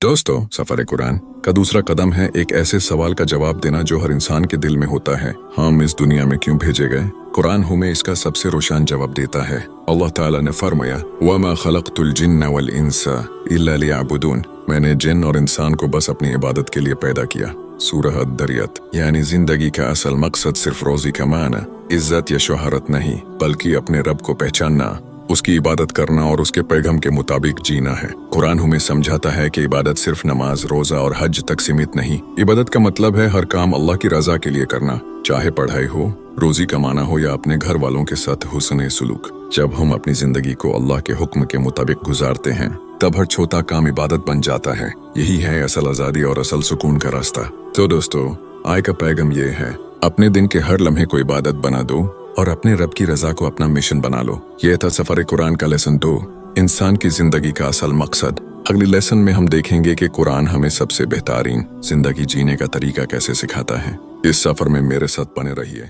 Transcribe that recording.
दोस्तों, सफर कुरान का दूसरा कदम है एक ऐसे सवाल का जवाब देना जो हर इंसान के दिल में होता है। हम इस दुनिया में क्यों भेजे गए? कुरान हमें इसका सबसे रोशन जवाब देता है। अल्लाह ताला ने फरमाया, वमा खलक़तुल जिन्ना वल इंसा इल्ला लियअबुदून, मैंने जिन और इंसान को बस अपनी इबादत के लिए पैदा किया। सूरह अद-दरियत। यानी जिंदगी का असल मकसद सिर्फ रोजी कमाना, इज्जत या शोहरत नहीं, बल्कि अपने रब को पहचानना, उसकी इबादत करना और उसके पैगम के मुताबिक जीना है। कुरान हमें समझाता है कि इबादत सिर्फ नमाज, रोजा और हज तक सीमित नहीं। इबादत का मतलब है हर काम अल्लाह की रजा के लिए करना, चाहे पढ़ाई हो, रोजी कमाना हो या अपने घर वालों के साथ हुस्न सुलूक। जब हम अपनी जिंदगी को अल्लाह के हुक्म के मुताबिक गुजारते हैं, तब हर छोटा काम इबादत बन जाता है। यही है असल आजादी और असल सुकून का रास्ता। तो दोस्तों, आज का पैगाम ये है, अपने दिन के हर लम्हे को इबादत बना दो और अपने रब की रजा को अपना मिशन बना लो। ये था सफर कुरान का लेसन 2, इंसान की जिंदगी का असल मकसद। अगली लेसन में हम देखेंगे कि कुरान हमें सबसे बेहतरीन जिंदगी जीने का तरीका कैसे सिखाता है। इस सफर में मेरे साथ बने रहिए।